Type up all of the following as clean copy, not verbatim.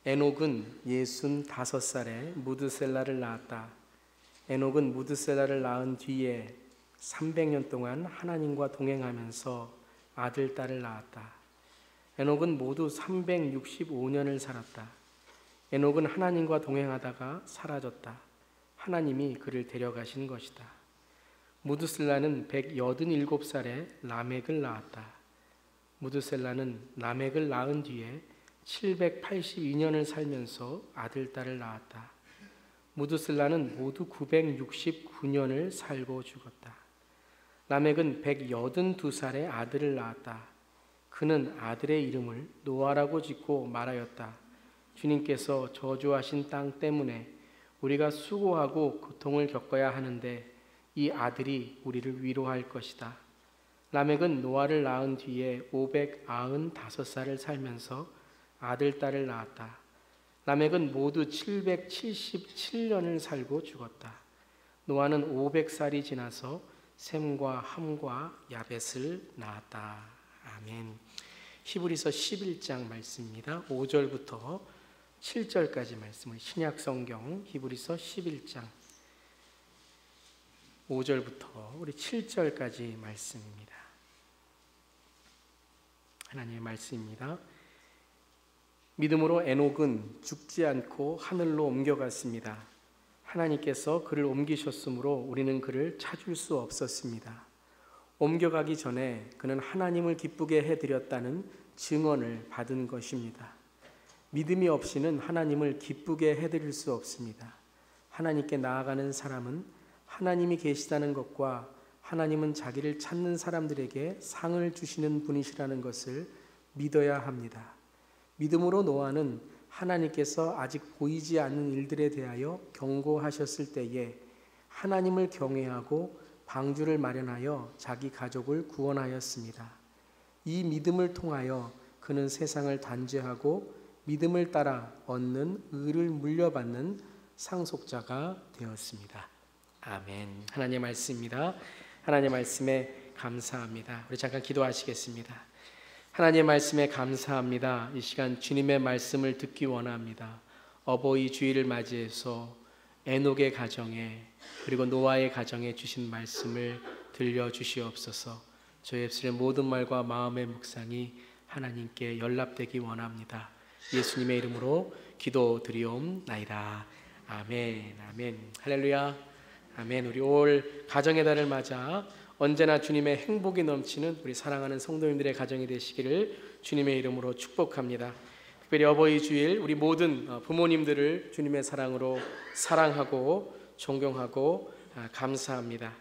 에녹은 65살에 무드셀라를 낳았다. 에녹은 무드셀라를 낳은 뒤에 300년 동안 하나님과 동행하면서 아들, 딸을 낳았다. 에녹은 모두 365년을 살았다. 에녹은 하나님과 동행하다가 사라졌다. 하나님이 그를 데려가신 것이다. 무드셀라는 187살에 라멕을 낳았다. 무드셀라는 라멕을 낳은 뒤에 782년을 살면서 아들, 딸을 낳았다. 무드셀라는 모두 969년을 살고 죽었다. 라멕은 182살에 아들을 낳았다. 그는 아들의 이름을 노아라고 짓고 말하였다. 주님께서 저주하신 땅 때문에 우리가 수고하고 고통을 겪어야 하는데 이 아들이 우리를 위로할 것이다. 라멕은 노아를 낳은 뒤에 595살을 살면서 아들, 딸을 낳았다. 라멕은 모두 777년을 살고 죽었다. 노아는 500살이 지나서 셈과 함과 야벳을 낳았다. 아멘. 히브리서 11장 말씀입니다. 5절부터 7절까지 말씀을 신약성경 히브리서 11장 5절부터 우리 7절까지 말씀입니다. 하나님의 말씀입니다. 믿음으로 에녹은 죽지 않고 하늘로 옮겨갔습니다. 하나님께서 그를 옮기셨으므로 우리는 그를 찾을 수 없었습니다. 옮겨가기 전에 그는 하나님을 기쁘게 해드렸다는 증언을 받은 것입니다. 믿음이 없이는 하나님을 기쁘게 해드릴 수 없습니다. 하나님께 나아가는 사람은 하나님이 계시다는 것과 하나님은 자기를 찾는 사람들에게 상을 주시는 분이시라는 것을 믿어야 합니다. 믿음으로 노아는 하나님께서 아직 보이지 않는 일들에 대하여 경고하셨을 때에 하나님을 경외하고 방주를 마련하여 자기 가족을 구원하였습니다. 이 믿음을 통하여 그는 세상을 단죄하고 믿음을 따라 얻는 의를 물려받는 상속자가 되었습니다. 아멘. 하나님의 말씀입니다. 하나님의 말씀에 감사합니다. 우리 잠깐 기도하시겠습니다. 하나님의 말씀에 감사합니다. 이 시간 주님의 말씀을 듣기 원합니다. 어버이 주일을 맞이해서 에녹의 가정에 그리고 노아의 가정에 주신 말씀을 들려주시옵소서. 저의 입술의 모든 말과 마음의 묵상이 하나님께 연락되기 원합니다. 예수님의 이름으로 기도드리옵나이다. 아멘. 아멘. 할렐루야. 아멘. 우리 올 가정의 달을 맞아 언제나 주님의 행복이 넘치는 우리 사랑하는 성도님들의 가정이 되시기를 주님의 이름으로 축복합니다. 특별히 어버이 주일 우리 모든 부모님들을 주님의 사랑으로 사랑하고 존경하고 감사합니다.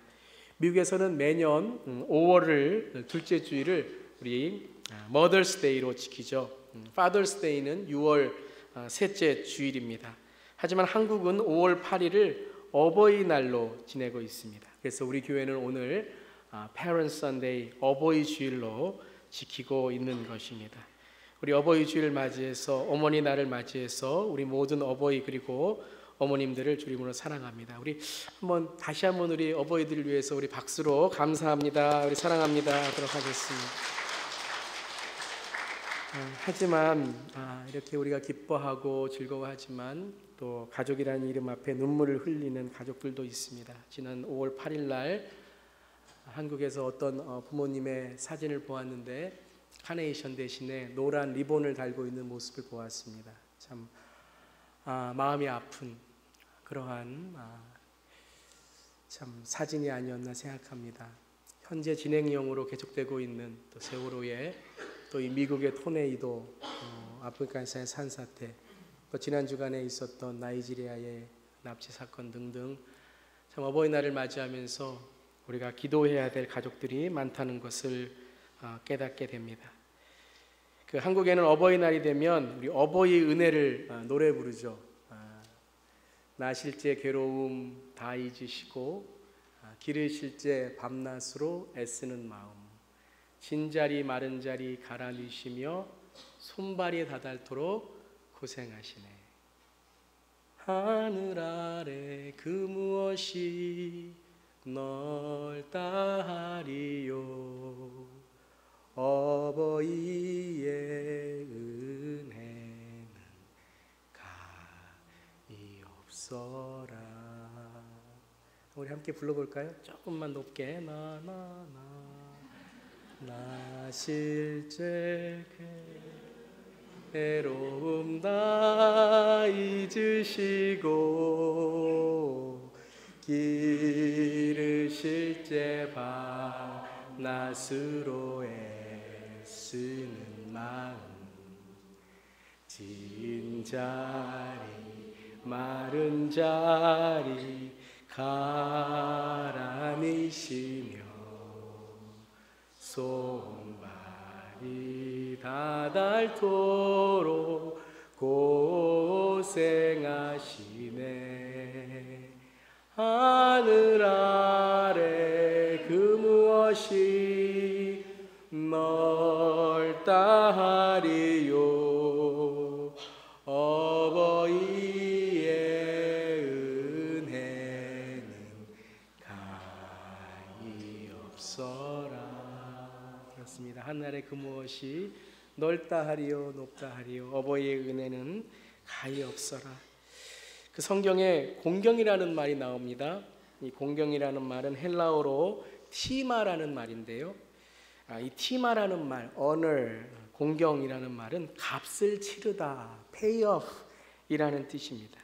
미국에서는 매년 5월을 둘째 주일을 우리 Mother's Day로 지키죠. Father's Day는 6월 셋째 주일입니다. 하지만 한국은 5월 8일을 어버이날로 지내고 있습니다. 그래서 우리 교회는 오늘 Parents Sunday 어버이 주일로 지키고 있는 것입니다. 우리 어버이 주일을 맞이해서 어머니 날을 맞이해서 우리 모든 어버이 그리고 어머님들을 주님으로 사랑합니다. 우리 다시 한번 우리 어버이들을 위해서 우리 박수로 감사합니다. 우리 사랑합니다 하도록 하겠습니다. 하지만 이렇게 우리가 기뻐하고 즐거워하지만 또 가족이라는 이름 앞에 눈물을 흘리는 가족들도 있습니다. 지난 5월 8일 날 한국에서 어떤 부모님의 사진을 보았는데 카네이션 대신에 노란 리본을 달고 있는 모습을 보았습니다. 참 마음이 아픈 그러한 참 사진이 아니었나 생각합니다. 현재 진행형으로 계속되고 있는 또 세월호의 또 이 미국의 토네이도, 아프가니스탄의 산사태, 또 지난 주간에 있었던 나이지리아의 납치 사건 등등 참 어버이날을 맞이하면서 우리가 기도해야 될 가족들이 많다는 것을 깨닫게 됩니다. 한국에는 어버이날이 되면 우리 어버이 은혜를 노래 부르죠. 나실제 괴로움 다 잊으시고 기르실제 밤낮으로 애쓰는 마음 진자리 마른 자리 갈아뉘시며 손발이 다닳도록 고생하시네. 하늘 아래 그 무엇이 넓다하리요 어버이의 은혜는 없어라. 우리 함께 불러볼까요? 조금만 높게. 나 실제 괴로움 다 잊으시고 길으실 때 밤낮으로 애쓰는 마음 진 자리 마른 자리 가라니시며 손발이 다 닳도록 고생하시네. 하늘 아래 그 무엇이 넓다 하리요. 어버이의 은혜는 가히 없어라. 그렇습니다. 하늘에 그 무엇이 넓다 하리요 높다 하리요. 어버이의 은혜는 가히 없어라. 그 성경에 공경이라는 말이 나옵니다. 이 공경이라는 말은 헬라어로 티마라는 말인데요. 이 티마라는 말, honor, 공경이라는 말은 값을 치르다, pay off 이라는 뜻입니다.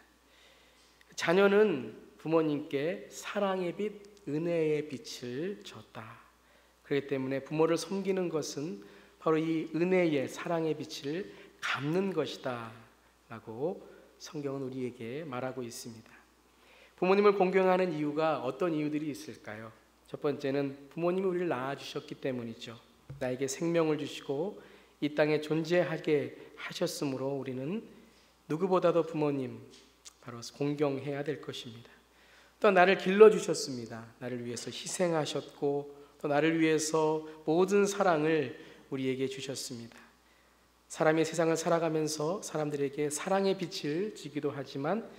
자녀는 부모님께 사랑의 빛, 은혜의 빛을 줬다. 그렇기 때문에 부모를 섬기는 것은 바로 이 은혜의 사랑의 빛을 갚는 것이다 라고 성경은 우리에게 말하고 있습니다. 부모님을 공경하는 이유가 어떤 이유들이 있을까요? 첫 번째는 부모님이 우리를 낳아주셨기 때문이죠. 나에게 생명을 주시고 이 땅에 존재하게 하셨으므로 우리는 누구보다도 부모님 바로 공경해야 될 것입니다. 또 나를 길러주셨습니다. 나를 위해서 희생하셨고 또 나를 위해서 모든 사랑을 우리에게 주셨습니다. 사람이 세상을 살아가면서 사람들에게 사랑의 빛을 지기도 하지만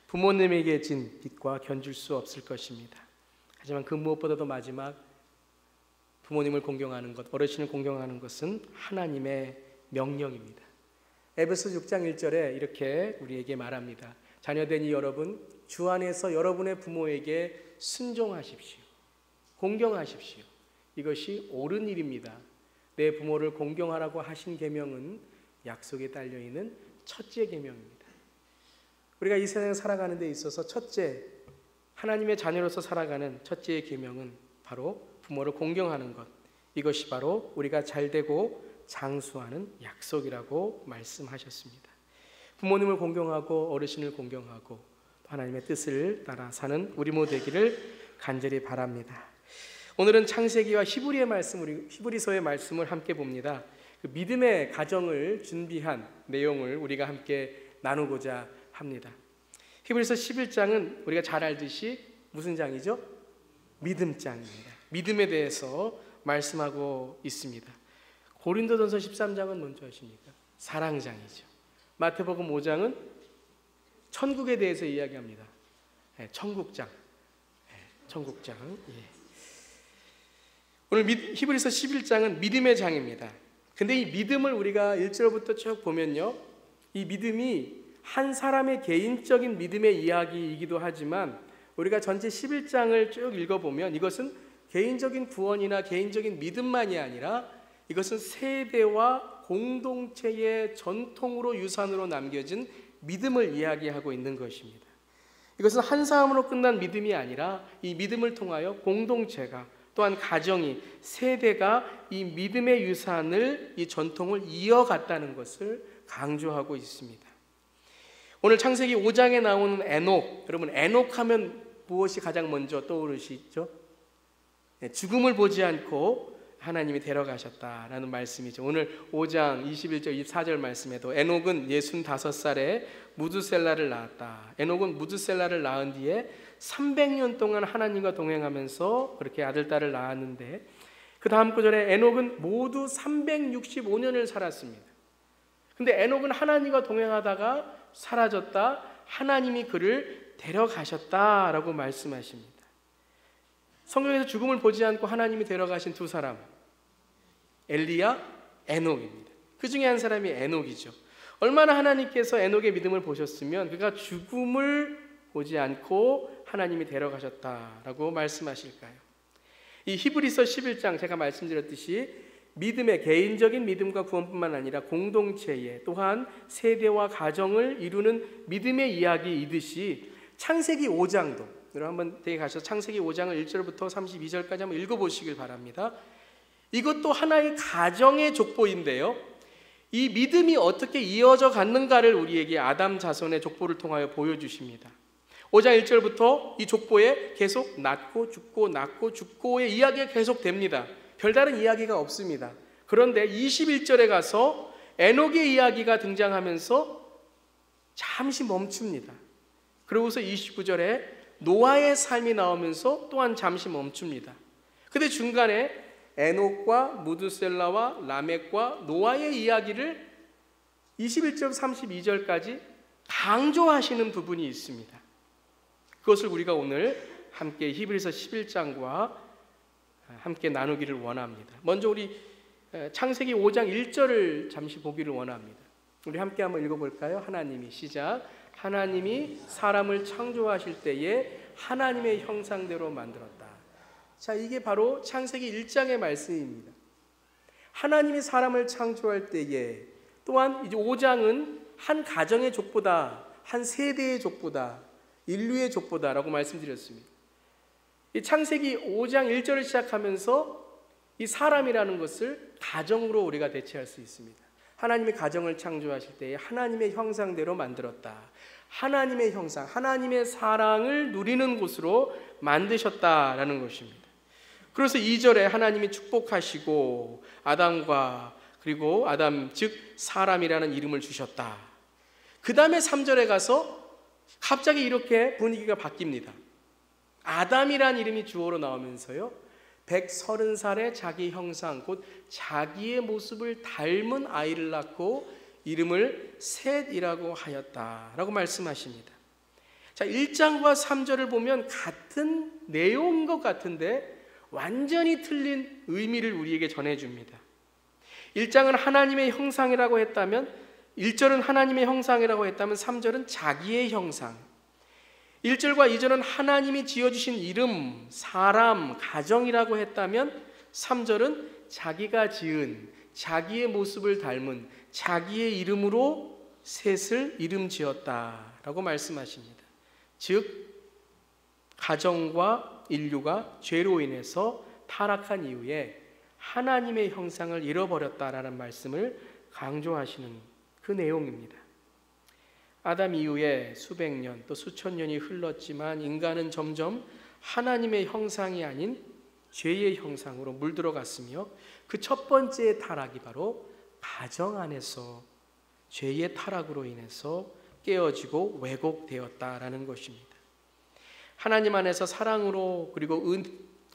부모님에게 진 빛과 견줄 수 없을 것입니다. 하지만 그 무엇보다도 마지막 부모님을 공경하는 것, 어르신을 공경하는 것은 하나님의 명령입니다. 에베소 6장 1절에 이렇게 우리에게 말합니다. 자녀되니 여러분 주 안에서 여러분의 부모에게 순종하십시오. 공경하십시오. 이것이 옳은 일입니다. 내 부모를 공경하라고 하신 계명은 약속에 달려있는 첫째 계명입니다. 우리가 이 세상에 살아가는 데 있어서 첫째, 하나님의 자녀로서 살아가는 첫째의 계명은 바로 부모를 공경하는 것. 이것이 바로 우리가 잘되고 장수하는 약속이라고 말씀하셨습니다. 부모님을 공경하고 어르신을 공경하고 하나님의 뜻을 따라 사는 우리 모두 되기를 간절히 바랍니다. 오늘은 창세기와 히브리의 말씀, 히브리서의 말씀을 함께 봅니다. 그 믿음의 가정을 준비한 내용을 우리가 함께 나누고자 합니다. 히브리서 11장은 우리가 잘 알듯이 무슨 장이죠? 믿음장입니다. 믿음에 대해서 말씀하고 있습니다. 고린도전서 13장은 뭔지 아십니까? 사랑장이죠. 마태복음 5장은 천국에 대해서 이야기합니다. 천국장. 천국장. 오늘 히브리서 11장은 믿음의 장입니다. 근데 이 믿음을 우리가 1절부터 쭉 보면요, 이 믿음이 한 사람의 개인적인 믿음의 이야기이기도 하지만 우리가 전체 11장을 쭉 읽어보면 이것은 개인적인 구원이나 개인적인 믿음만이 아니라 이것은 세대와 공동체의 전통으로 유산으로 남겨진 믿음을 이야기하고 있는 것입니다. 이것은 한 사람으로 끝난 믿음이 아니라 이 믿음을 통하여 공동체가 또한 가정이 세대가 이 믿음의 유산을 이 전통을 이어갔다는 것을 강조하고 있습니다. 오늘 창세기 5장에 나오는 에녹, 여러분 에녹 하면 무엇이 가장 먼저 떠오르시죠? 죽음을 보지 않고 하나님이 데려가셨다라는 말씀이죠. 오늘 5장 21절 24절 말씀에도 에녹은 65살에 무드셀라를 낳았다. 에녹은 무드셀라를 낳은 뒤에 300년 동안 하나님과 동행하면서 그렇게 아들, 딸을 낳았는데 그 다음 구절에 에녹은 모두 365년을 살았습니다. 근데 에녹은 하나님과 동행하다가 사라졌다. 하나님이 그를 데려가셨다라고 말씀하십니다. 성경에서 죽음을 보지 않고 하나님이 데려가신 두 사람, 엘리야, 에녹입니다. 그 중에 한 사람이 에녹이죠. 얼마나 하나님께서 에녹의 믿음을 보셨으면 그가 죽음을 오지 않고 하나님이 데려가셨다라고 말씀하실까요? 이 히브리서 11장 제가 말씀드렸듯이 믿음의 개인적인 믿음과 구원뿐만 아니라 공동체의 또한 세대와 가정을 이루는 믿음의 이야기이듯이 창세기 5장도 여러분 한번 댁에 가셔서 창세기 5장을 1절부터 32절까지 한번 읽어보시길 바랍니다. 이것도 하나의 가정의 족보인데요, 이 믿음이 어떻게 이어져 갔는가를 우리에게 아담 자손의 족보를 통하여 보여주십니다. 5장 1절부터 이 족보에 계속 낳고 죽고 낳고 죽고의 이야기가 계속됩니다. 별다른 이야기가 없습니다. 그런데 21절에 가서 에녹의 이야기가 등장하면서 잠시 멈춥니다. 그러고서 29절에 노아의 삶이 나오면서 또한 잠시 멈춥니다. 근데 중간에 에녹과 무드셀라와 라멕과 노아의 이야기를 21절 32절까지 강조하시는 부분이 있습니다. 그것을 우리가 오늘 함께 히브리서 11장과 함께 나누기를 원합니다. 먼저 우리 창세기 5장 1절을 잠시 보기를 원합니다. 우리 함께 한번 읽어볼까요? 하나님이 시작. 하나님이 사람을 창조하실 때에 하나님의 형상대로 만들었다. 자, 이게 바로 창세기 1장의 말씀입니다. 하나님이 사람을 창조할 때에 또한 이제 5장은 한 가정의 족보다, 한 세대의 족보다, 인류의 족보다라고 말씀드렸습니다. 이 창세기 5장 1절을 시작하면서 이 사람이라는 것을 가정으로 우리가 대체할 수 있습니다. 하나님이 가정을 창조하실 때에 하나님의 형상대로 만들었다. 하나님의 형상, 하나님의 사랑을 누리는 곳으로 만드셨다라는 것입니다. 그래서 2절에 하나님이 축복하시고 아담과 그리고 아담 즉 사람이라는 이름을 주셨다. 그 다음에 3절에 가서 갑자기 이렇게 분위기가 바뀝니다. 아담이란 이름이 주어로 나오면서요, 130살의 자기 형상 곧 자기의 모습을 닮은 아이를 낳고 이름을 셋이라고 하였다라고 말씀하십니다. 자, 1장과 3절을 보면 같은 내용인 것 같은데 완전히 틀린 의미를 우리에게 전해줍니다. 1장은 하나님의 형상이라고 했다면 1절은 하나님의 형상이라고 했다면 3절은 자기의 형상, 1절과 2절은 하나님이 지어주신 이름, 사람, 가정이라고 했다면 3절은 자기가 지은 자기의 모습을 닮은 자기의 이름으로 셋을 이름 지었다라고 말씀하십니다. 즉 가정과 인류가 죄로 인해서 타락한 이후에 하나님의 형상을 잃어버렸다라는 말씀을 강조하시는 그 내용입니다. 아담 이후에 수백 년 또 수천 년이 흘렀지만 인간은 점점 하나님의 형상이 아닌 죄의 형상으로 물들어갔으며 그 첫 번째 타락이 바로 가정 안에서 죄의 타락으로 인해서 깨어지고 왜곡되었다라는 것입니다. 하나님 안에서 사랑으로 그리고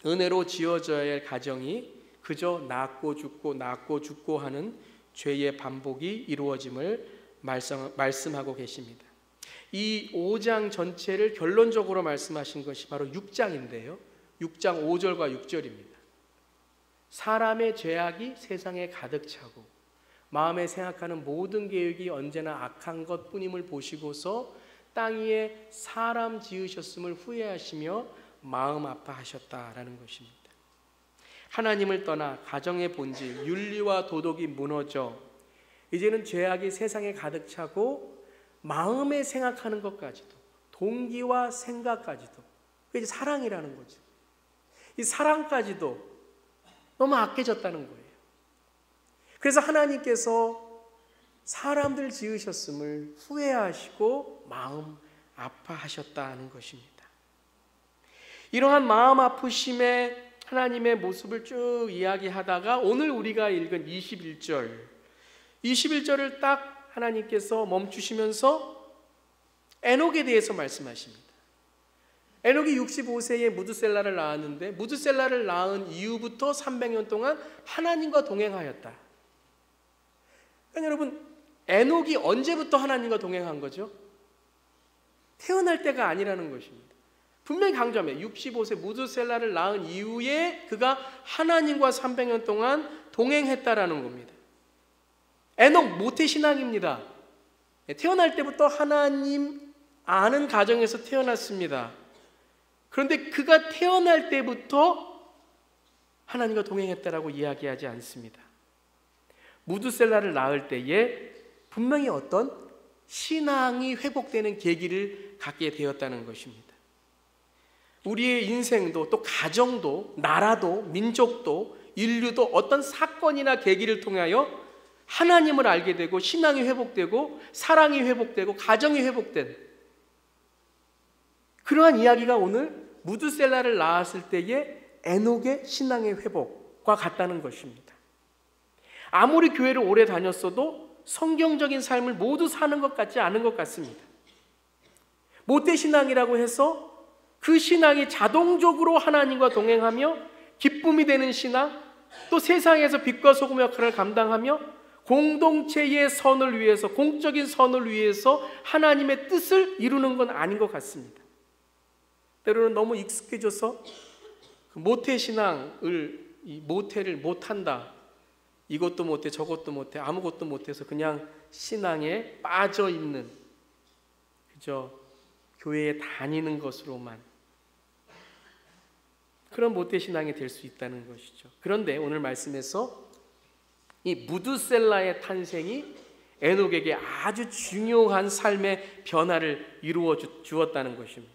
은혜로 지어져야 할 가정이 그저 낳고 죽고 하는 죄의 반복이 이루어짐을 말씀하고 계십니다. 이 5장 전체를 결론적으로 말씀하신 것이 바로 6장인데요. 6장 5절과 6절입니다. 사람의 죄악이 세상에 가득 차고 마음에 생각하는 모든 계획이 언제나 악한 것뿐임을 보시고서 땅 위에 사람 지으셨음을 후회하시며 마음 아파하셨다라는 것입니다. 하나님을 떠나 가정의 본질, 윤리와 도덕이 무너져 이제는 죄악이 세상에 가득 차고 마음에 생각하는 것까지도, 동기와 생각까지도, 그게 이제 사랑이라는 거죠. 이 사랑까지도 너무 악해졌다는 거예요. 그래서 하나님께서 사람들 지으셨음을 후회하시고 마음 아파하셨다는 것입니다. 이러한 마음 아프심에 하나님의 모습을 쭉 이야기하다가 오늘 우리가 읽은 21절을 딱 하나님께서 멈추시면서 에녹에 대해서 말씀하십니다. 에녹이 65세에 무드셀라를 낳았는데 무드셀라를 낳은 이후부터 300년 동안 하나님과 동행하였다. 그러니까 여러분, 에녹이 언제부터 하나님과 동행한 거죠? 태어날 때가 아니라는 것입니다. 분명히 강조합니다. 65세 무드셀라를 낳은 이후에 그가 하나님과 300년 동안 동행했다라는 겁니다. 에녹 모태신앙입니다. 태어날 때부터 하나님 아는 가정에서 태어났습니다. 그런데 그가 태어날 때부터 하나님과 동행했다라고 이야기하지 않습니다. 무드셀라를 낳을 때에 분명히 어떤 신앙이 회복되는 계기를 갖게 되었다는 것입니다. 우리의 인생도 또 가정도 나라도 민족도 인류도 어떤 사건이나 계기를 통하여 하나님을 알게 되고 신앙이 회복되고 사랑이 회복되고 가정이 회복된 그러한 이야기가 오늘 무드셀라를 낳았을 때의 에녹의 신앙의 회복과 같다는 것입니다. 아무리 교회를 오래 다녔어도 성경적인 삶을 모두 사는 것 같지 않은 것 같습니다. 모태신앙이라고 해서 그 신앙이 자동적으로 하나님과 동행하며 기쁨이 되는 신앙, 또 세상에서 빛과 소금 역할을 감당하며 공동체의 선을 위해서, 공적인 선을 위해서 하나님의 뜻을 이루는 건 아닌 것 같습니다. 때로는 너무 익숙해져서 모태신앙을, 이 모태를 못한다, 이것도 못해 저것도 못해 아무것도 못해서 그냥 신앙에 빠져있는, 그저 교회에 다니는 것으로만 그런 모태신앙이 될 수 있다는 것이죠. 그런데 오늘 말씀에서 이 무드셀라의 탄생이 에녹에게 아주 중요한 삶의 변화를 이루어 주었다는 것입니다.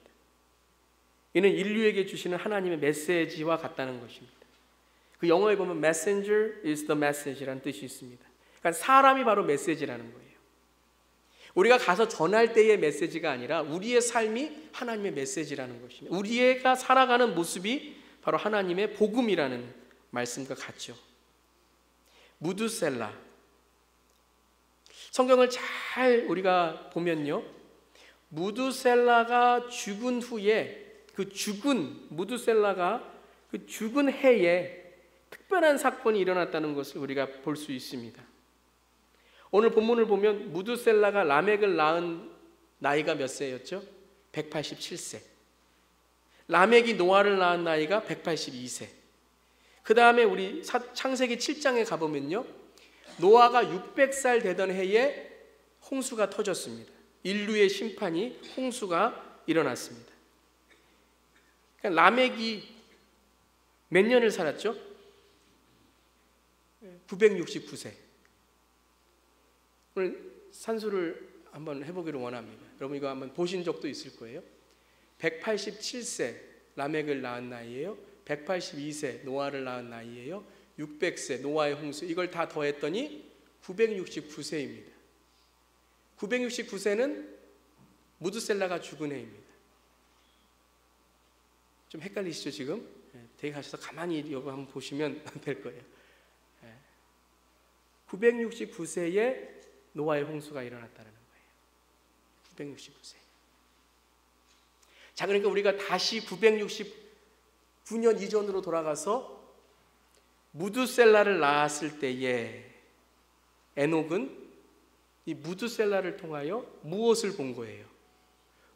이는 인류에게 주시는 하나님의 메시지와 같다는 것입니다. 그 영어에 보면 messenger is the message라는 뜻이 있습니다. 그러니까 사람이 바로 메시지라는 거예요. 우리가 가서 전할 때의 메시지가 아니라 우리의 삶이 하나님의 메시지라는 것입니다. 우리가 살아가는 모습이 바로 하나님의 복음이라는 말씀과 같죠. 무드셀라, 성경을 잘 우리가 보면요, 무드셀라가 죽은 후에 무드셀라가 그 죽은 해에 특별한 사건이 일어났다는 것을 우리가 볼 수 있습니다. 오늘 본문을 보면 무드셀라가 라멕을 낳은 나이가 몇 세였죠? 187세. 라멕이 노아를 낳은 나이가 182세. 그 다음에 우리 창세기 7장에 가보면요, 노아가 600살 되던 해에 홍수가 터졌습니다. 인류의 심판이 홍수가 일어났습니다. 그러니까 라멕이 몇 년을 살았죠? 969세. 오늘 산수를 한번 해보기를 원합니다. 여러분 이거 한번 보신 적도 있을 거예요. 187세 라멕을 낳은 나이예요. 182세 노아를 낳은 나이예요. 600세 노아의 홍수, 이걸 다 더했더니 969세입니다. 969세는 무드셀라가 죽은 해입니다. 좀 헷갈리시죠 지금? 댁에 가셔서 가만히 이거 한번 보시면 될 거예요. 969세에 노아의 홍수가 일어났다는 거예요. 969세. 자, 그러니까 우리가 다시 969년 이전으로 돌아가서 무드셀라를 낳았을 때에 에녹은 이 무드셀라를 통하여 무엇을 본 거예요?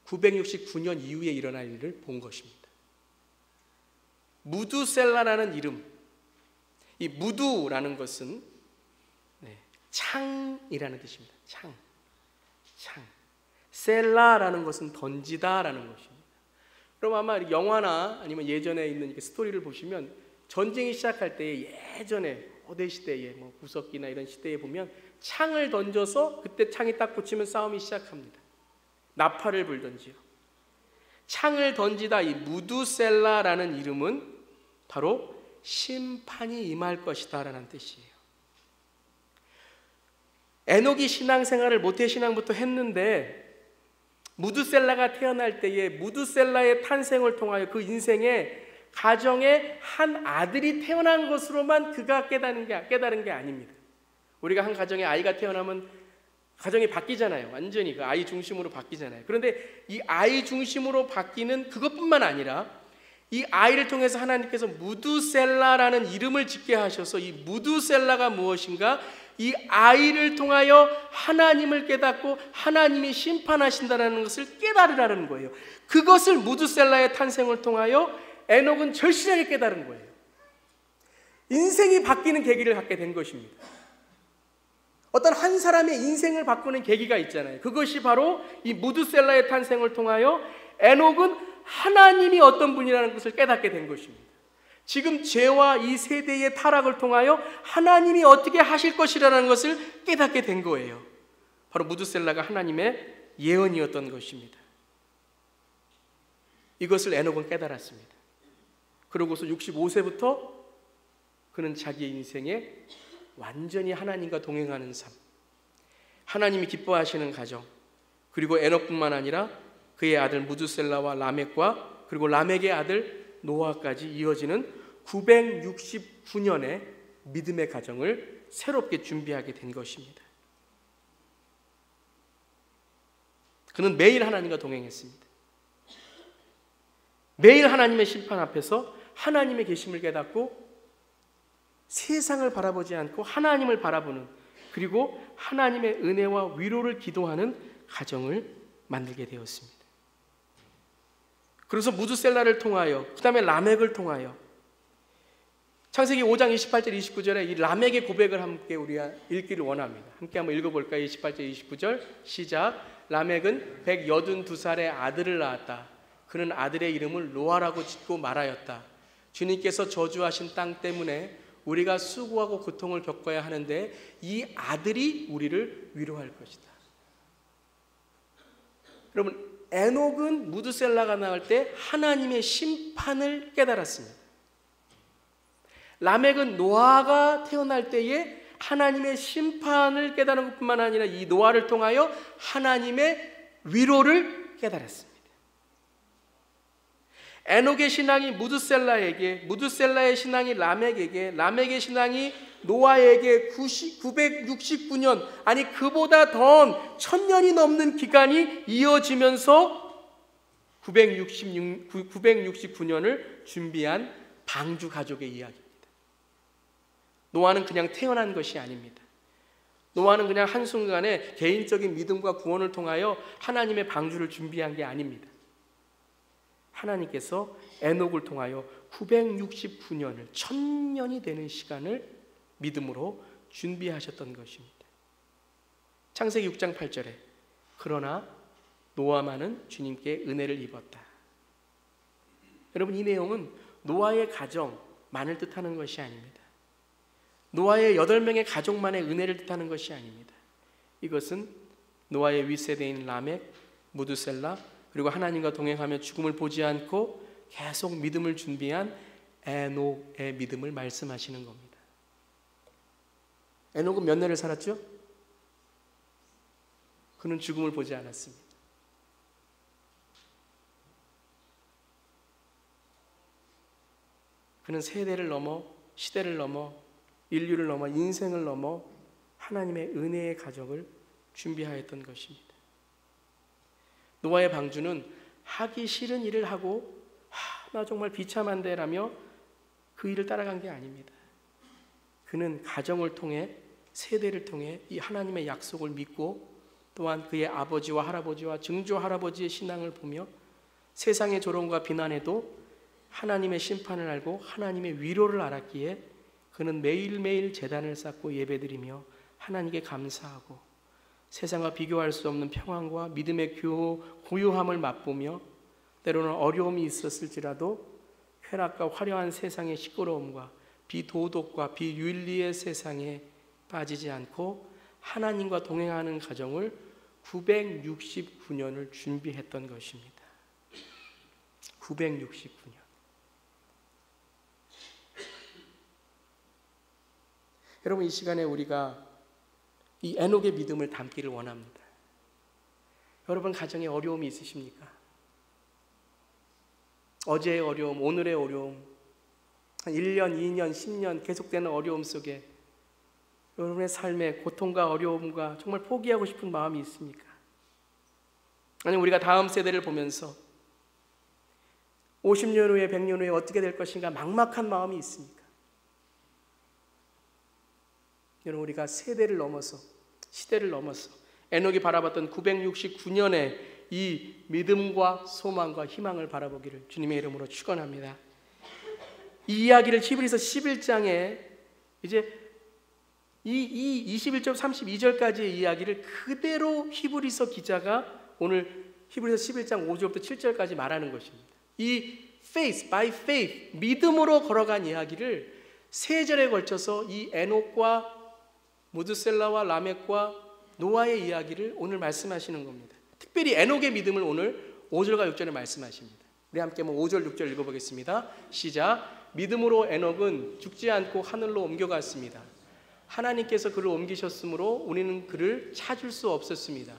969년 이후에 일어날 일을 본 것입니다. 무드셀라라는 이름, 이 무두라는 것은 창이라는 뜻입니다. 창. 셀라라는 것은 던지다라는 것입니다. 그럼 아마 영화나 아니면 예전에 있는 스토리를 보시면 전쟁이 시작할 때 예전에 어대 시대에 뭐 구석기나 이런 시대에 보면 창을 던져서 그때 창이 딱 꽂히면 싸움이 시작합니다. 나팔을 불던지요. 창을 던지다, 이 무두셀라라는 이름은 바로 심판이 임할 것이다 라는 뜻이에요. 에녹이 신앙생활을 모태신앙부터 했는데 무드셀라가 태어날 때에 무드셀라의 탄생을 통하여 그 인생에 가정에 한 아들이 태어난 것으로만 그가 깨달은 게 아닙니다. 우리가 한 가정에 아이가 태어나면 가정이 바뀌잖아요. 완전히 그 아이 중심으로 바뀌잖아요. 그런데 이 아이 중심으로 바뀌는 그것뿐만 아니라 이 아이를 통해서 하나님께서 무드셀라라는 이름을 짓게 하셔서 이 무드셀라가 무엇인가, 이 아이를 통하여 하나님을 깨닫고 하나님이 심판하신다는 것을 깨달으라는 거예요. 그것을 무드셀라의 탄생을 통하여 에녹은 절실하게 깨달은 거예요. 인생이 바뀌는 계기를 갖게 된 것입니다. 어떤 한 사람의 인생을 바꾸는 계기가 있잖아요. 그것이 바로 이 무드셀라의 탄생을 통하여 에녹은 하나님이 어떤 분이라는 것을 깨닫게 된 것입니다. 지금 죄와 이 세대의 타락을 통하여 하나님이 어떻게 하실 것이라는 것을 깨닫게 된 거예요. 바로 무드셀라가 하나님의 예언이었던 것입니다. 이것을 에녹은 깨달았습니다. 그러고서 65세부터 그는 자기의 인생에 완전히 하나님과 동행하는 삶, 하나님이 기뻐하시는 가정, 그리고 에녹뿐만 아니라 그의 아들 무드셀라와 라멕과 그리고 라멕의 아들 노아까지 이어지는 969년의 믿음의 가정을 새롭게 준비하게 된 것입니다. 그는 매일 하나님과 동행했습니다. 매일 하나님의 심판 앞에서 하나님의 계심을 깨닫고 세상을 바라보지 않고 하나님을 바라보는, 그리고 하나님의 은혜와 위로를 기도하는 가정을 만들게 되었습니다. 그래서 무드셀라를 통하여, 그 다음에 라멕을 통하여, 창세기 5장 28절 29절에 이 라멕의 고백을 함께 우리가 읽기를 원합니다. 함께 한번 읽어볼까요? 28절 29절 시작. 라멕은 182살의 아들을 낳았다. 그는 아들의 이름을 노아라고 짓고 말하였다. 주님께서 저주하신 땅 때문에 우리가 수고하고 고통을 겪어야 하는데 이 아들이 우리를 위로할 것이다. 여러분, 에녹은 무드셀라가 나올 때 하나님의 심판을 깨달았습니다. 라멕은 노아가 태어날 때에 하나님의 심판을 깨달은 것뿐만 아니라 이 노아를 통하여 하나님의 위로를 깨달았습니다. 에녹의 신앙이 무드셀라에게, 무드셀라의 신앙이 라멕에게, 라멕의 신앙이 노아에게 969년, 아니 그보다 더 1000년이 넘는 기간이 이어지면서 969년을 준비한 방주 가족의 이야기입니다. 노아는 그냥 태어난 것이 아닙니다. 노아는 그냥 한순간에 개인적인 믿음과 구원을 통하여 하나님의 방주를 준비한 게 아닙니다. 하나님께서 에녹을 통하여 969년을 1000년이 되는 시간을 믿음으로 준비하셨던 것입니다. 창세기 6장 8절에 그러나 노아만은 주님께 은혜를 입었다. 여러분, 이 내용은 노아의 가정만을 뜻하는 것이 아닙니다. 노아의 8명의 가족만의 은혜를 뜻하는 것이 아닙니다. 이것은 노아의 윗세대인 라멕, 무드셀라, 그리고 하나님과 동행하며 죽음을 보지 않고 계속 믿음을 준비한 에녹의 믿음을 말씀하시는 겁니다. 에녹은 몇 년을 살았죠? 그는 죽음을 보지 않았습니다. 그는 세대를 넘어, 시대를 넘어, 인류를 넘어, 인생을 넘어 하나님의 은혜의 가정을 준비하였던 것입니다. 노아의 방주는 하기 싫은 일을 하고 나 정말 비참한데 라며 그 일을 따라간 게 아닙니다. 그는 가정을 통해, 세대를 통해 이 하나님의 약속을 믿고 또한 그의 아버지와 할아버지와 증조 할아버지의 신앙을 보며 세상의 조롱과 비난에도 하나님의 심판을 알고 하나님의 위로를 알았기에 그는 매일매일 제단을 쌓고 예배드리며 하나님께 감사하고 세상과 비교할 수 없는 평안과 믿음의 고요함을 맛보며 때로는 어려움이 있었을지라도 쾌락과 화려한 세상의 시끄러움과 비도덕과 비윤리의 세상에 빠지지 않고 하나님과 동행하는 가정을 969년을 준비했던 것입니다. 969년. 여러분, 이 시간에 우리가 이 에녹의 믿음을 담기를 원합니다. 여러분, 가정에 어려움이 있으십니까? 어제의 어려움, 오늘의 어려움, 한 1년, 2년, 10년 계속되는 어려움 속에 여러분의 삶에 고통과 어려움과 정말 포기하고 싶은 마음이 있습니까? 아니면 우리가 다음 세대를 보면서 50년 후에 100년 후에 어떻게 될 것인가 막막한 마음이 있습니까? 여러분, 우리가 세대를 넘어서, 시대를 넘어서 에녹이 바라봤던 969년의 이 믿음과 소망과 희망을 바라보기를 주님의 이름으로 축원합니다. 이 이야기를 히브리서 11장에 이제 이 21절 32절까지의 이야기를 그대로 히브리서 기자가 오늘 히브리서 11장 5절부터 7절까지 말하는 것입니다. 이 faith, by faith, 믿음으로 걸어간 이야기를 세 절에 걸쳐서 이 에녹과 무드셀라와 라멕과 노아의 이야기를 오늘 말씀하시는 겁니다. 특별히 에녹의 믿음을 오늘 5절과 6절에 말씀하십니다. 우리 함께 5절 6절 읽어보겠습니다. 시작. 믿음으로 에녹은 죽지 않고 하늘로 옮겨갔습니다. 하나님께서 그를 옮기셨으므로 우리는 그를 찾을 수 없었습니다.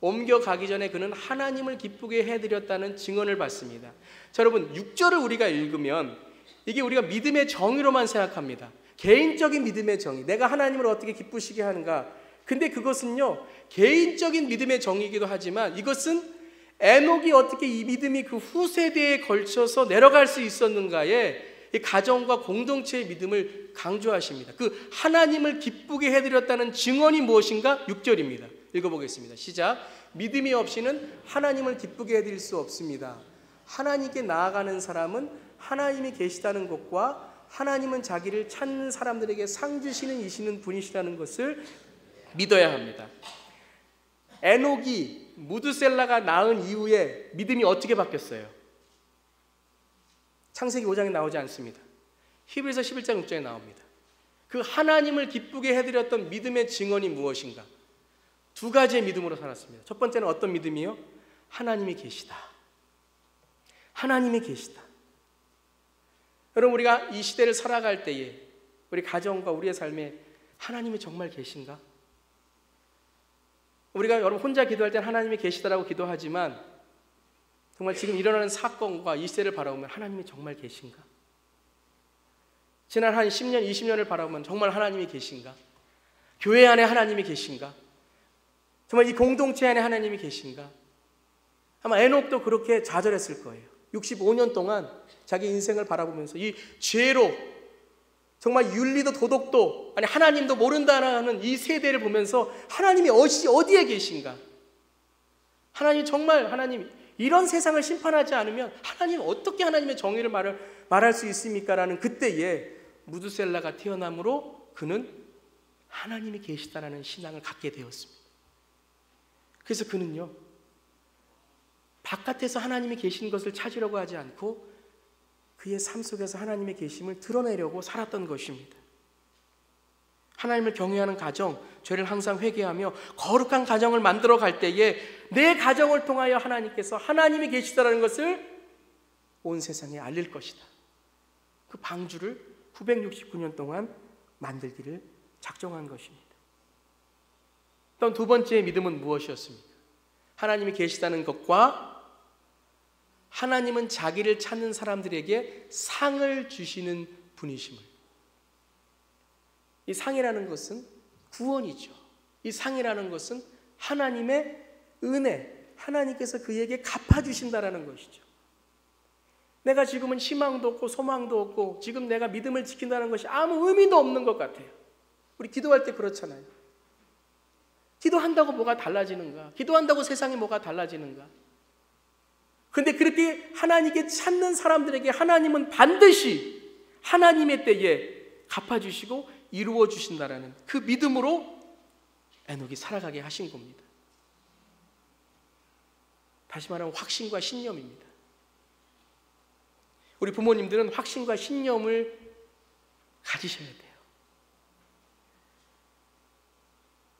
옮겨가기 전에 그는 하나님을 기쁘게 해드렸다는 증언을 받습니다. 자, 여러분 6절을 우리가 읽으면 이게 우리가 믿음의 정의로만 생각합니다. 개인적인 믿음의 정의, 내가 하나님을 어떻게 기쁘시게 하는가. 근데 그것은요 개인적인 믿음의 정의이기도 하지만 이것은 에녹이 어떻게 이 믿음이 그 후세대에 걸쳐서 내려갈 수 있었는가에 이 가정과 공동체의 믿음을 강조하십니다. 그 하나님을 기쁘게 해드렸다는 증언이 무엇인가? 6절입니다. 읽어보겠습니다. 시작. 믿음이 없이는 하나님을 기쁘게 해드릴 수 없습니다. 하나님께 나아가는 사람은 하나님이 계시다는 것과 하나님은 자기를 찾는 사람들에게 상 주시는 이시는 분이시라는 것을 믿어야 합니다. 에녹이 무드셀라가 낳은 이후에 믿음이 어떻게 바뀌었어요? 창세기 5장에 나오지 않습니다. 히브리서 11장 6장에 나옵니다. 그 하나님을 기쁘게 해드렸던 믿음의 증언이 무엇인가? 두 가지의 믿음으로 살았습니다. 첫 번째는 어떤 믿음이요? 하나님이 계시다. 하나님이 계시다. 여러분 우리가 이 시대를 살아갈 때에 우리 가정과 우리의 삶에 하나님이 정말 계신가? 우리가 여러분 혼자 기도할 때는 하나님이 계시다라고 기도하지만 정말 지금 일어나는 사건과 이 시대를 바라보면 하나님이 정말 계신가? 지난 한 10년, 20년을 바라보면 정말 하나님이 계신가? 교회 안에 하나님이 계신가? 정말 이 공동체 안에 하나님이 계신가? 아마 에녹도 그렇게 좌절했을 거예요. 65년 동안 자기 인생을 바라보면서 이 죄로 정말 윤리도 도덕도 아니 하나님도 모른다는 이 세대를 보면서 하나님이 어디에 계신가? 하나님 정말 하나님 이런 세상을 심판하지 않으면 하나님 어떻게 하나님의 정의를 말할 수 있습니까? 라는 그때에 무드셀라가 태어남으로 그는 하나님이 계시다라는 신앙을 갖게 되었습니다. 그래서 그는요 바깥에서 하나님이 계신 것을 찾으려고 하지 않고 그의 삶 속에서 하나님의 계심을 드러내려고 살았던 것입니다. 하나님을 경외하는 가정, 죄를 항상 회개하며 거룩한 가정을 만들어 갈 때에 내 가정을 통하여 하나님께서 하나님이 계시다라는 것을 온 세상에 알릴 것이다. 그 방주를 969년 동안 만들기를 작정한 것입니다. 또 두 번째 믿음은 무엇이었습니까? 하나님이 계시다는 것과 하나님은 자기를 찾는 사람들에게 상을 주시는 분이심을. 이 상이라는 것은 구원이죠. 이 상이라는 것은 하나님의 은혜, 하나님께서 그에게 갚아주신다라는 것이죠. 내가 지금은 희망도 없고 소망도 없고 지금 내가 믿음을 지킨다는 것이 아무 의미도 없는 것 같아요. 우리 기도할 때 그렇잖아요. 기도한다고 뭐가 달라지는가? 기도한다고 세상이 뭐가 달라지는가? 그런데 그렇게 하나님께 찾는 사람들에게 하나님은 반드시 하나님의 때에 갚아주시고 이루어 주신다라는 그 믿음으로 에녹이 살아가게 하신 겁니다. 다시 말하면 확신과 신념입니다. 우리 부모님들은 확신과 신념을 가지셔야 돼요.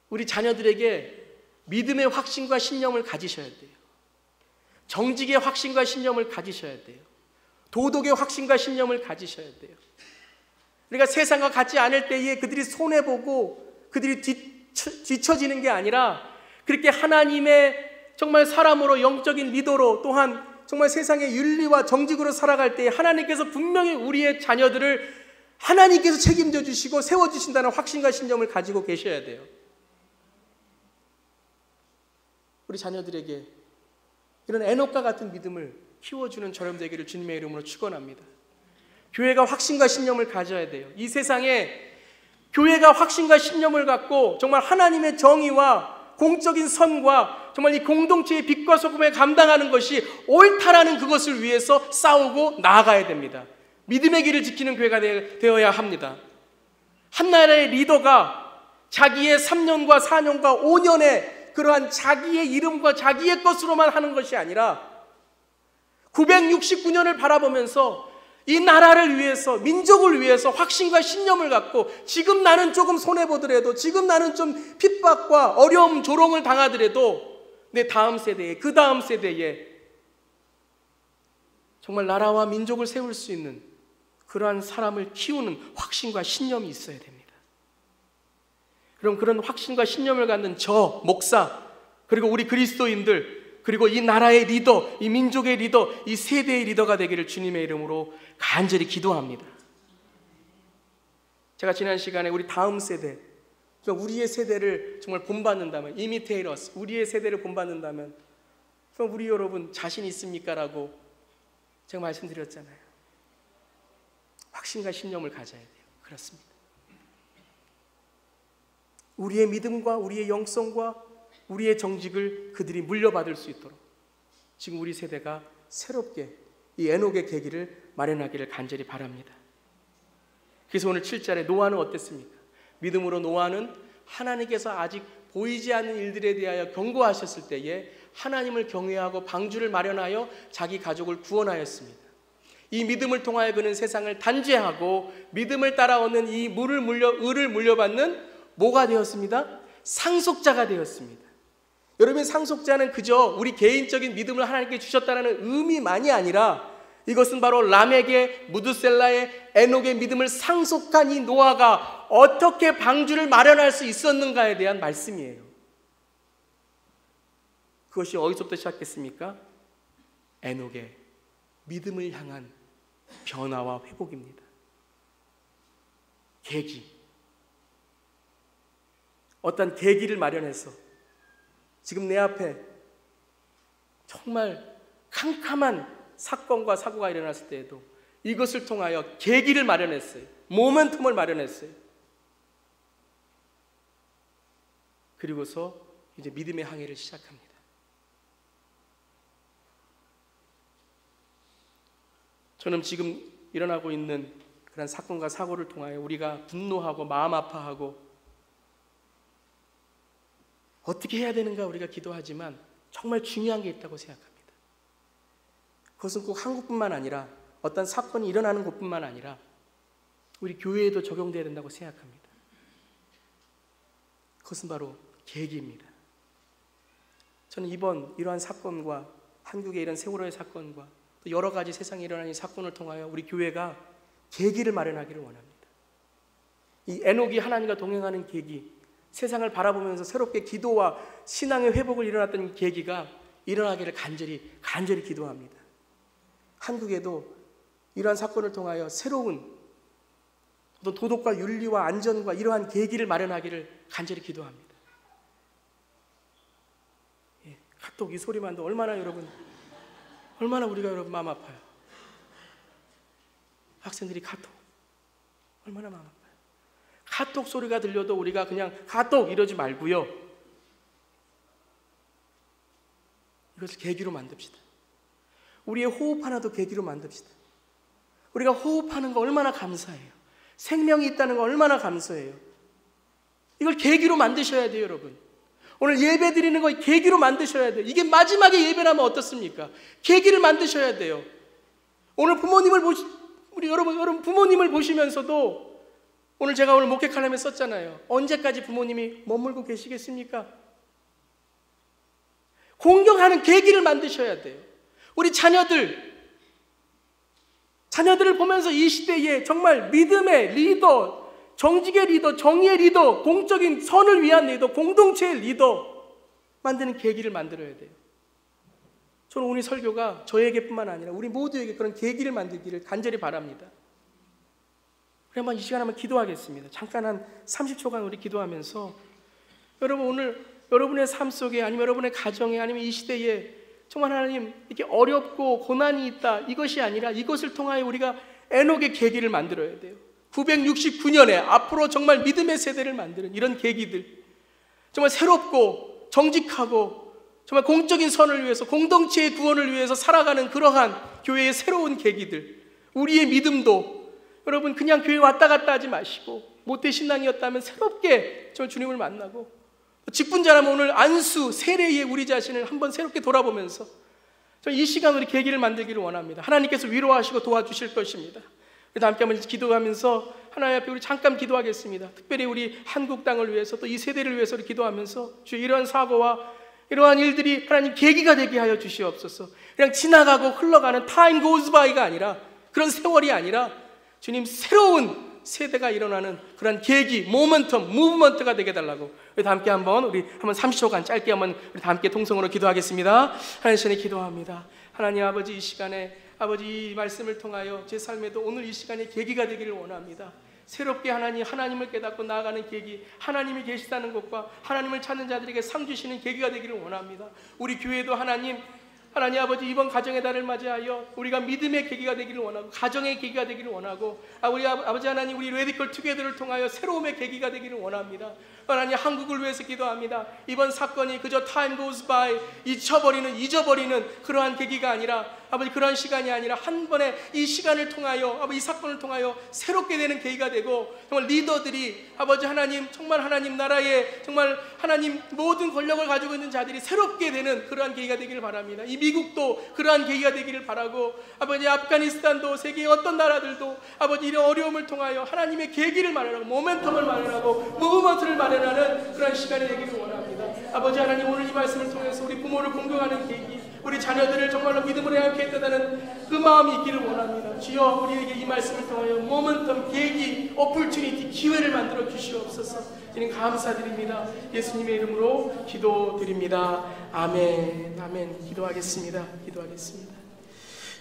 우리 자녀들에게 믿음의 확신과 신념을 가지셔야 돼요. 정직의 확신과 신념을 가지셔야 돼요. 도덕의 확신과 신념을 가지셔야 돼요. 우리가 세상과 같지 않을 때에 그들이 손해보고 그들이 뒤처지는 게 아니라 그렇게 하나님의 정말 사람으로 영적인 리더로 또한 정말 세상의 윤리와 정직으로 살아갈 때에 하나님께서 분명히 우리의 자녀들을 하나님께서 책임져 주시고 세워주신다는 확신과 신념을 가지고 계셔야 돼요. 우리 자녀들에게 이런 에녹과 같은 믿음을 키워주는 저렴 되기를 주님의 이름으로 축원합니다. 교회가 확신과 신념을 가져야 돼요. 이 세상에 교회가 확신과 신념을 갖고 정말 하나님의 정의와 공적인 선과 정말 이 공동체의 빛과 소금에 감당하는 것이 옳다라는 그것을 위해서 싸우고 나아가야 됩니다. 믿음의 길을 지키는 교회가 되어야 합니다. 한 나라의 리더가 자기의 3년과 4년과 5년의 그러한 자기의 이름과 자기의 것으로만 하는 것이 아니라 969년을 바라보면서 이 나라를 위해서, 민족을 위해서 확신과 신념을 갖고, 지금 나는 조금 손해보더라도, 지금 나는 좀 핍박과 어려움, 조롱을 당하더라도 내 다음 세대에, 그 다음 세대에 정말 나라와 민족을 세울 수 있는 그러한 사람을 키우는 확신과 신념이 있어야 됩니다. 그럼 그런 확신과 신념을 갖는 저 목사, 그리고 우리 그리스도인들, 그리고 이 나라의 리더, 이 민족의 리더, 이 세대의 리더가 되기를 주님의 이름으로 간절히 기도합니다. 제가 지난 시간에 우리 다음 세대, 우리의 세대를 정말 본받는다면, imitate us, 우리의 세대를 본받는다면 그럼 우리 여러분 자신 있습니까? 라고 제가 말씀드렸잖아요. 확신과 신념을 가져야 돼요. 그렇습니다. 우리의 믿음과 우리의 영성과 우리의 정직을 그들이 물려받을 수 있도록 지금 우리 세대가 새롭게 이 에녹의 계기를 마련하기를 간절히 바랍니다. 그래서 오늘 7절에 노아는 어땠습니까? 믿음으로 노아는 하나님께서 아직 보이지 않는 일들에 대하여 경고하셨을 때에 하나님을 경외하고 방주를 마련하여 자기 가족을 구원하였습니다. 이 믿음을 통하여 그는 세상을 단죄하고 믿음을 따라 얻는 이 의를 물려받는 뭐가 되었습니다? 상속자가 되었습니다. 여러분, 상속자는 그저 우리 개인적인 믿음을 하나님께 주셨다는 의미만이 아니라 이것은 바로 람에게, 무드셀라의, 에녹의 믿음을 상속한 이 노아가 어떻게 방주를 마련할 수 있었는가에 대한 말씀이에요. 그것이 어디서부터 시작했습니까? 에녹의 믿음을 향한 변화와 회복입니다. 계기. 어떤 계기를 마련해서 지금 내 앞에 정말 캄캄한 사건과 사고가 일어났을 때에도 이것을 통하여 계기를 마련했어요. 모멘텀을 마련했어요. 그리고서 이제 믿음의 항해를 시작합니다. 저는 지금 일어나고 있는 그런 사건과 사고를 통하여 우리가 분노하고 마음 아파하고 어떻게 해야 되는가 우리가 기도하지만 정말 중요한 게 있다고 생각합니다. 그것은 꼭 한국뿐만 아니라 어떤 사건이 일어나는 곳뿐만 아니라 우리 교회에도 적용되어야 된다고 생각합니다. 그것은 바로 계기입니다. 저는 이러한 사건과 한국의 이런 세월호의 사건과 또 여러 가지 세상에 일어나는 이 사건을 통하여 우리 교회가 계기를 마련하기를 원합니다. 이 에녹이 하나님과 동행하는 계기, 세상을 바라보면서 새롭게 기도와 신앙의 회복을 일어났던 계기가 일어나기를 간절히 기도합니다. 한국에도 이러한 사건을 통하여 새로운 어떤 도덕과 윤리와 안전과 이러한 계기를 마련하기를 간절히 기도합니다. 카톡 이 소리만도 얼마나 우리가 여러분 마음 아파요. 학생들이 카톡 얼마나 마음 아파요. 카톡 소리가 들려도 우리가 그냥 카톡 이러지 말고요. 이것을 계기로 만듭시다. 우리의 호흡 하나도 계기로 만듭시다. 우리가 호흡하는 거 얼마나 감사해요. 생명이 있다는 거 얼마나 감사해요. 이걸 계기로 만드셔야 돼요, 여러분. 오늘 예배 드리는 거 계기로 만드셔야 돼요. 이게 마지막에 예배라면 어떻습니까? 계기를 만드셔야 돼요. 오늘 우리 여러분 부모님을 보시면서도 오늘 제가 목회 칼럼에 썼잖아요. 언제까지 부모님이 머물고 계시겠습니까? 공경하는 계기를 만드셔야 돼요. 우리 자녀들을 보면서 이 시대에 정말 믿음의 리더, 정직의 리더, 정의의 리더, 공적인 선을 위한 리더, 공동체의 리더 만드는 계기를 만들어야 돼요. 저는 오늘 설교가 저에게뿐만 아니라 우리 모두에게 그런 계기를 만들기를 간절히 바랍니다. 그러면 이 시간 한번 기도하겠습니다. 잠깐 한 30초간 우리 기도하면서 여러분 오늘 여러분의 삶 속에 아니면 여러분의 가정에 아니면 이 시대에 정말 하나님 이렇게 어렵고 고난이 있다 이것이 아니라 이것을 통하여 우리가 에녹의 계기를 만들어야 돼요. 969년에 앞으로 정말 믿음의 세대를 만드는 이런 계기들, 정말 새롭고 정직하고 정말 공적인 선을 위해서 공동체의 구원을 위해서 살아가는 그러한 교회의 새로운 계기들, 우리의 믿음도 여러분 그냥 교회 왔다 갔다 하지 마시고 모태 신앙이었다면 새롭게 저 주님을 만나고, 직분자라면 오늘 안수 세례의 우리 자신을 한번 새롭게 돌아보면서 이 시간 우리 계기를 만들기를 원합니다. 하나님께서 위로하시고 도와주실 것입니다. 우리 함께 한번 기도하면서 하나님 앞에 우리 잠깐 기도하겠습니다. 특별히 우리 한국 땅을 위해서 또 이 세대를 위해서 기도하면서 주여 이러한 사고와 이러한 일들이 하나님 계기가 되게 하여 주시옵소서. 그냥 지나가고 흘러가는 time goes by가 아니라, 그런 세월이 아니라 주님 새로운 세대가 일어나는 그런 계기, 모멘텀, 무브먼트가 되게 해달라고 우리 다 함께 한번 30초간 짧게 한번 우리 다 함께 통성으로 기도하겠습니다. 하나님 신에 기도합니다. 하나님 아버지, 이 시간에 아버지 이 말씀을 통하여 제 삶에도 오늘 이 시간에 계기가 되기를 원합니다. 새롭게 하나님을 깨닫고 나아가는 계기, 하나님이 계시다는 것과 하나님을 찾는 자들에게 상 주시는 계기가 되기를 원합니다. 우리 교회도 하나님 아버지 이번 가정의 달을 맞이하여 우리가 믿음의 계기가 되기를 원하고, 가정의 계기가 되기를 원하고, 우리 아버지 하나님 우리 레디컬 투게더를 통하여 새로움의 계기가 되기를 원합니다. 하나님 한국을 위해서 기도합니다. 이번 사건이 그저 time goes by, 잊어버리는 그러한 계기가 아니라, 아버지 그러한 시간이 아니라 한 번에 이 시간을 통하여, 아버지 이 사건을 통하여 새롭게 되는 계기가 되고, 정말 리더들이 아버지 하나님 정말 하나님 나라에 정말 하나님 모든 권력을 가지고 있는 자들이 새롭게 되는 그러한 계기가 되기를 바랍니다. 이 미국도 그러한 계기가 되기를 바라고, 아버지 아프가니스탄도 세계의 어떤 나라들도 아버지 이런 어려움을 통하여 하나님의 계기를 마련하고 모멘텀을 마련하고 무브먼트를 마련하는 그런 시간이 되기를 원합니다. 아버지 하나님 오늘 이 말씀을 통해서 우리 부모를 공경하는 계기, 우리 자녀들을 정말로 믿음으로 향하게 했다는 그 마음이 있기를 원합니다. 주여 우리에게 이 말씀을 통하여 모멘텀, 계기, 오퍼튜니티, 기회를 만들어 주시옵소서. 주님 감사드립니다. 예수님의 이름으로 기도드립니다. 아멘. 아멘. 기도하겠습니다.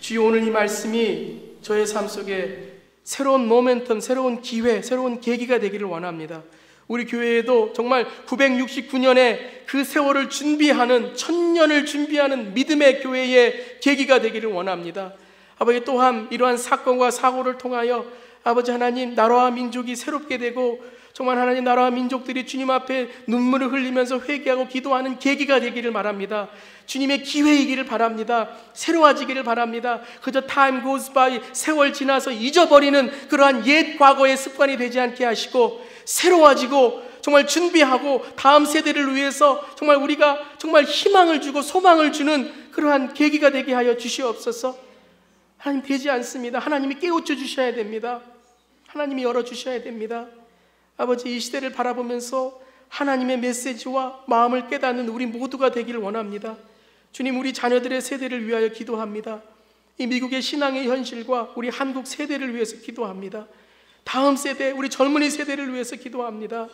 주여 오늘 이 말씀이 저의 삶 속에 새로운 모멘텀, 새로운 기회, 새로운 계기가 되기를 원합니다. 우리 교회에도 정말 969년에 그 세월을 준비하는, 1000년을 준비하는 믿음의 교회의 계기가 되기를 원합니다. 아버지 또한 이러한 사건과 사고를 통하여 아버지 하나님 나라와 민족이 새롭게 되고, 정말 하나님 나라와 민족들이 주님 앞에 눈물을 흘리면서 회개하고 기도하는 계기가 되기를 바랍니다. 주님의 기회이기를 바랍니다. 새로워지기를 바랍니다. 그저 time goes by, 세월 지나서 잊어버리는 그러한 옛 과거의 습관이 되지 않게 하시고, 새로워지고 정말 준비하고 다음 세대를 위해서 정말 우리가 정말 희망을 주고 소망을 주는 그러한 계기가 되게 하여 주시옵소서. 하나님 되지 않습니다. 하나님이 깨우쳐 주셔야 됩니다. 하나님이 열어주셔야 됩니다. 아버지 이 시대를 바라보면서 하나님의 메시지와 마음을 깨닫는 우리 모두가 되기를 원합니다. 주님 우리 자녀들의 세대를 위하여 기도합니다. 이 미국의 신앙의 현실과 우리 한국 세대를 위해서 기도합니다. 다음 세대, 우리 젊은이 세대를 위해서 기도합니다.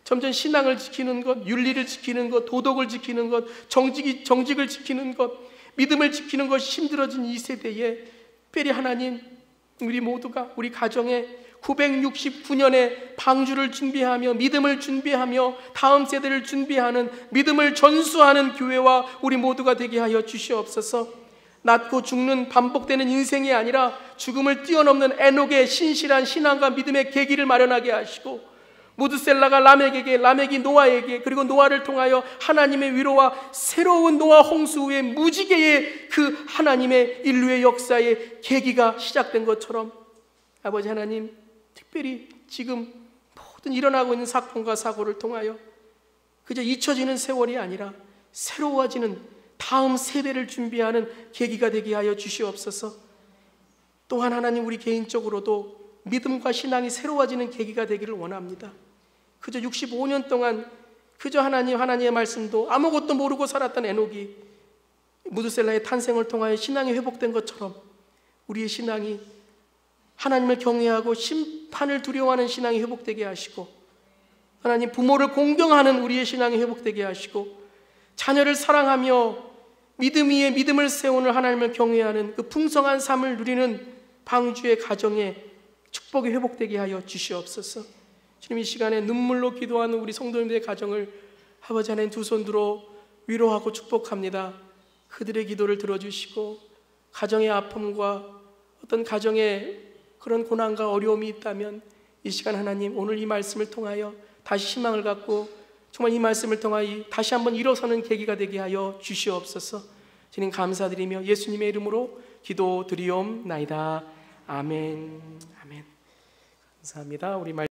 점점 신앙을 지키는 것, 윤리를 지키는 것, 도덕을 지키는 것, 정직을 지키는 것, 믿음을 지키는 것이 힘들어진 이 세대에 특별히 하나님 우리 모두가 우리 가정에 969년에 방주를 준비하며 믿음을 준비하며 다음 세대를 준비하는 믿음을 전수하는 교회와 우리 모두가 되게 하여 주시옵소서. 낳고 죽는 반복되는 인생이 아니라 죽음을 뛰어넘는 에녹의 신실한 신앙과 믿음의 계기를 마련하게 하시고, 무드셀라가 라멕에게, 라멕이 노아에게, 그리고 노아를 통하여 하나님의 위로와 새로운 노아 홍수 후에 무지개의 그 하나님의 인류의 역사의 계기가 시작된 것처럼 아버지 하나님 특별히 지금 모든 일어나고 있는 사건과 사고를 통하여 그저 잊혀지는 세월이 아니라 새로워지는 다음 세대를 준비하는 계기가 되게 하여 주시옵소서. 또한 하나님 우리 개인적으로도 믿음과 신앙이 새로워지는 계기가 되기를 원합니다. 그저 65년 동안 그저 하나님의 말씀도 아무것도 모르고 살았던 에녹이 무드셀라의 탄생을 통하여 신앙이 회복된 것처럼 우리의 신앙이 하나님을 경외하고 심판을 두려워하는 신앙이 회복되게 하시고, 하나님 부모를 공경하는 우리의 신앙이 회복되게 하시고, 자녀를 사랑하며 믿음 위에 믿음을 세우는 하나님을 경외하는 그 풍성한 삶을 누리는 방주의 가정에 축복이 회복되게 하여 주시옵소서. 주님 이 시간에 눈물로 기도하는 우리 성도님들의 가정을 아버지 하나님 두 손 들어 위로하고 축복합니다. 그들의 기도를 들어주시고 가정의 아픔과 어떤 가정의 그런 고난과 어려움이 있다면 이 시간 하나님 오늘 이 말씀을 통하여 다시 희망을 갖고 정말 이 말씀을 통하여 다시 한번 일어서는 계기가 되게 하여 주시옵소서. 주님 감사드리며 예수님의 이름으로 기도드리옵나이다. 아멘. 아멘. 감사합니다. 우리